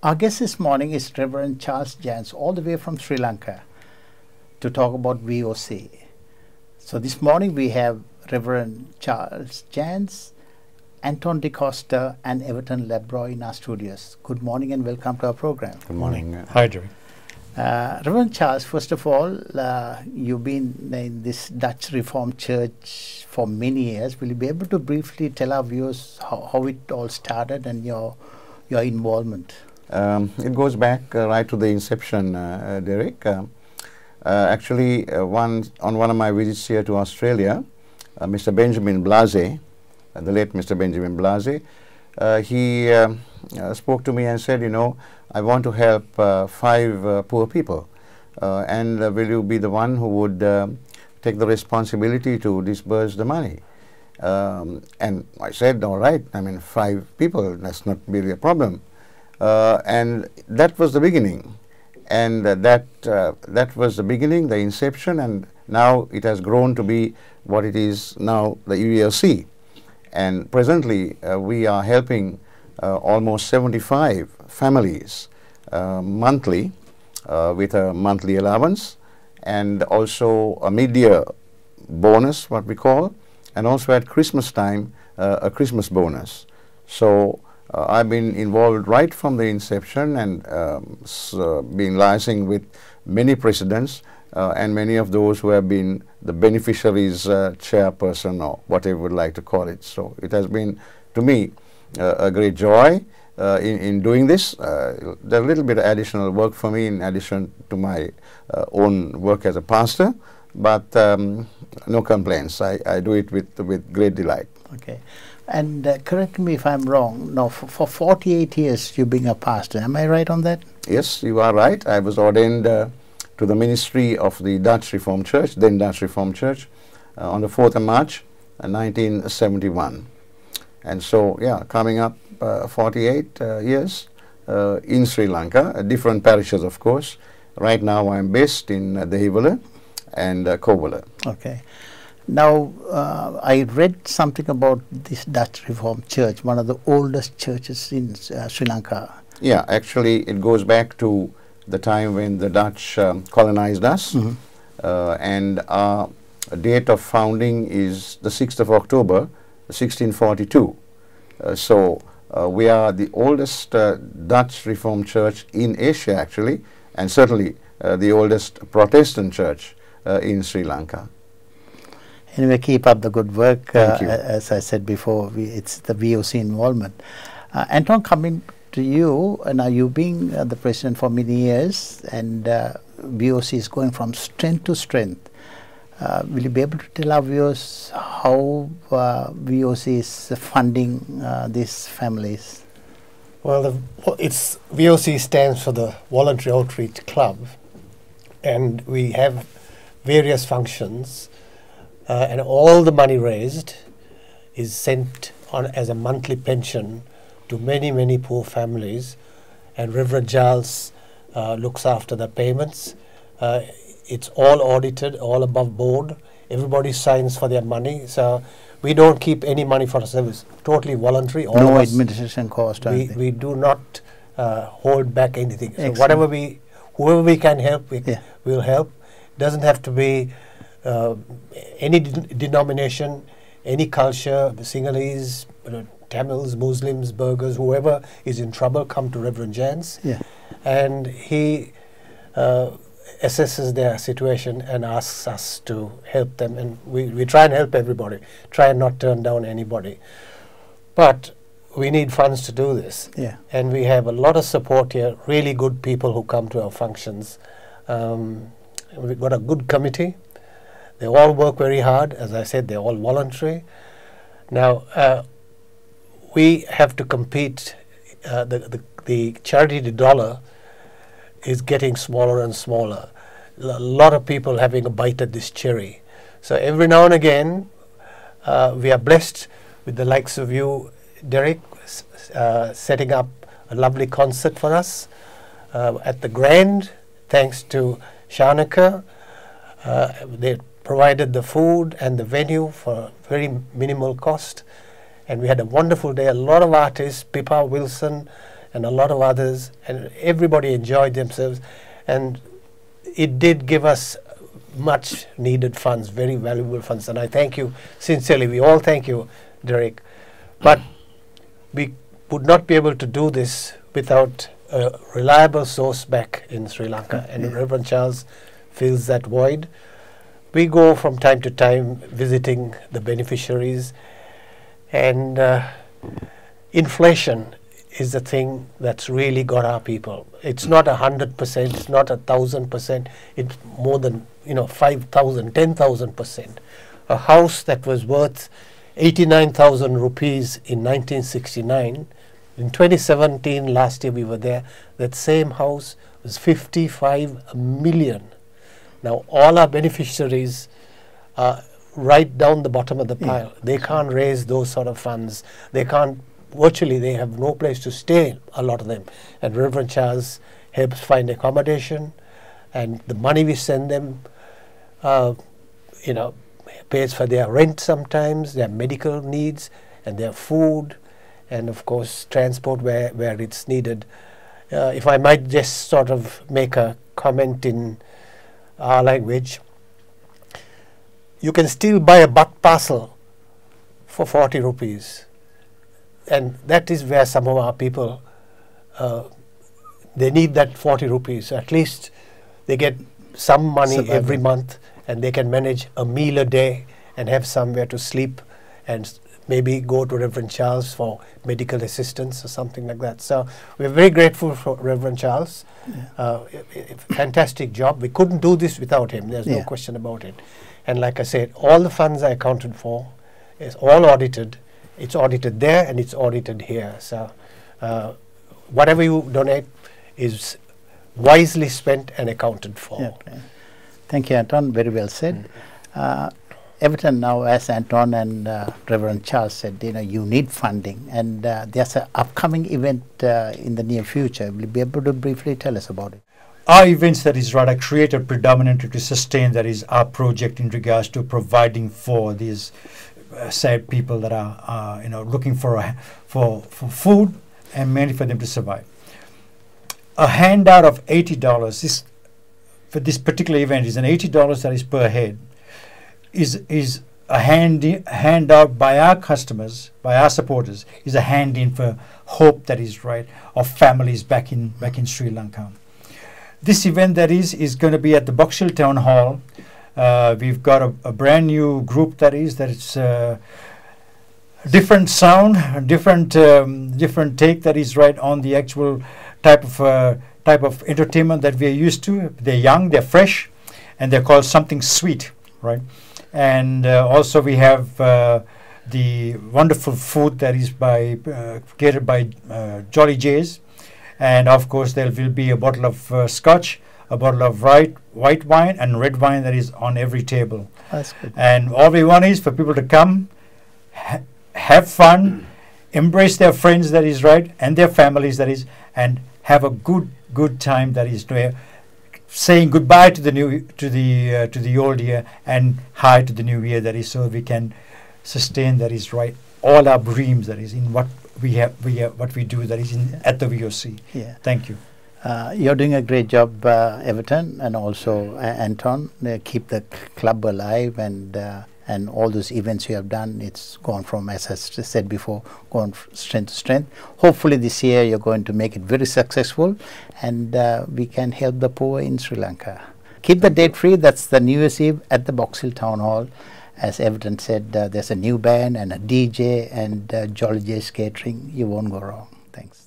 Our guest this morning is Reverend Charles Jans, all the way from Sri Lanka, to talk about VOC. So this morning we have Reverend Charles Jans, Anton DeCosta and Everton Lebroy in our studios. Good morning and welcome to our program. Good morning. Hi, Jerry. Reverend Charles, first of all, you've been in this Dutch Reformed Church for many years. Will you be able to briefly tell our viewers how it all started and your involvement? It goes back right to the inception, Derek. Actually, on one of my visits here to Australia, Mr. Benjamin Blase, the late Mr. Benjamin Blase, he spoke to me and said, you know, I want to help 5 poor people, and will you be the one who would take the responsibility to disburse the money? And I said, all right, I mean, 5 people, that's not really a problem. And that was the beginning. And that was the beginning, the inception, and now it has grown to be what it is now, the EVLC. And presently, we are helping almost 75 families monthly with a monthly allowance, and also a mid-year bonus, what we call, and also at Christmas time, a Christmas bonus. So I've been involved right from the inception and been liaising with many presidents and many of those who have been the beneficiaries, chairperson, or whatever you would like to call it. So it has been, to me, a great joy in doing this. There's a little bit of additional work for me in addition to my own work as a pastor, but no complaints. I do it with great delight. Okay. And correct me if I'm wrong, now for 48 years you've been a pastor, am I right on that? Yes, you are right. I was ordained to the ministry of the Dutch Reformed Church, then Dutch Reformed Church, on the 4th of March, 1971. And so, yeah, coming up 48 years in Sri Lanka, different parishes, of course. Right now I'm based in Dehivala and Kovala. Okay. Now, I read something about this Dutch Reformed Church, one of the oldest churches in Sri Lanka. Yeah, actually it goes back to the time when the Dutch colonized us, and our date of founding is the 6th of October, 1642. So we are the oldest Dutch Reformed Church in Asia, actually, and certainly the oldest Protestant church in Sri Lanka. Anyway, keep up the good work. Thank you. As I said before, it's the VOC involvement. Anton, coming to you, now you've been the president for many years, and VOC is going from strength to strength. Will you be able to tell our viewers how VOC is funding these families? Well, VOC stands for the Voluntary Outreach Club, and we have various functions. And all the money raised is sent on as a monthly pension to many, many poor families. And Reverend Giles looks after the payments. It's all audited, all above board. Everybody signs for their money. So we don't keep any money for ourselves. Totally voluntary. All no of us, administration cost. we do not hold back anything. So Excellent. whoever we can help, we'll help. Doesn't have to be any denomination, any culture, Sinhalese, Tamils, Muslims, Burghers, whoever is in trouble, come to Reverend Jans, and he assesses their situation and asks us to help them, and we try and help everybody, try and not turn down anybody. But we need funds to do this, and we have a lot of support here, really good people who come to our functions. We've got a good committee. They all work very hard. As I said, they're all voluntary. Now, we have to compete. The charity dollar is getting smaller and smaller. A lot of people having a bite at this cherry. So every now and again, we are blessed with the likes of you, Derek, setting up a lovely concert for us at the Grand, thanks to Shanaka. They provided the food and the venue for very minimal cost, and we had a wonderful day. A lot of artists, Pippa Wilson, and a lot of others, and everybody enjoyed themselves, and it did give us much needed funds, very valuable funds, and I thank you sincerely. We all thank you, Derek. But we would not be able to do this without a reliable source back in Sri Lanka, and Reverend Charles fills that void. We go from time to time visiting the beneficiaries, and inflation is the thing that's really got our people. It's not 100%, it's not 1,000%, it's more than 5,000, 10,000%. A house that was worth 89,000 rupees in 1969, in 2017, last year we were there, that same house was 55 million. Now all our beneficiaries are right down the bottom of the pile. They can't raise those sort of funds. They can't, virtually they have no place to stay, a lot of them. And Reverend Charles helps find accommodation, and the money we send them, pays for their rent sometimes, their medical needs, and their food, and of course transport where it's needed. If I might just sort of make a comment in our language, you can still buy a butt parcel for 40 rupees. And that is where some of our people, they need that 40 rupees. At least they get some money every month, and they can manage a meal a day and have somewhere to sleep, and maybe go to Reverend Charles for medical assistance or something like that. So we're very grateful for Reverend Charles. Fantastic job. We couldn't do this without him. There's no question about it. And like I said, all the funds are accounted for. It's all audited. It's audited there and it's audited here. So whatever you donate is wisely spent and accounted for. Okay. Thank you, Anton. Very well said. Everton, now as Anton and Reverend Charles said, you need funding, and there's an upcoming event in the near future. Will you be able to briefly tell us about it? Our events are created predominantly to sustain our project in regards to providing for these sad people that are looking for food, and mainly for them to survive. A handout of $80 for this particular event is an $80 that is per head. Is a handout by our customers, by our supporters, is a hand in for hope of families back in Sri Lanka. This event is going to be at the Box Hill Town Hall. We've got a brand new group it's different sound, different take on the actual type of entertainment that we're used to. They're young, they're fresh, and they're called Something Sweet, right? And also we have the wonderful food that is catered by Jolly J's, and of course there will be a bottle of scotch, a bottle of white wine and red wine that is on every table. That's good. And all we want is for people to come, have fun, embrace their friends and their families and have a good time saying goodbye to the old year and hi to the new year so we can sustain all our dreams in what we do at the VOC. Yeah. Thank you. You're doing a great job, Everton, and also Anton. Keep the club alive, and all those events you have done, it's gone from, as I said before, gone from strength to strength. Hopefully this year you're going to make it very successful, and we can help the poor in Sri Lanka. Keep the date free. That's the New Year's Eve at the Box Hill Town Hall. As Everton said, there's a new band and a DJ and Jolly J's catering. You won't go wrong. Thanks.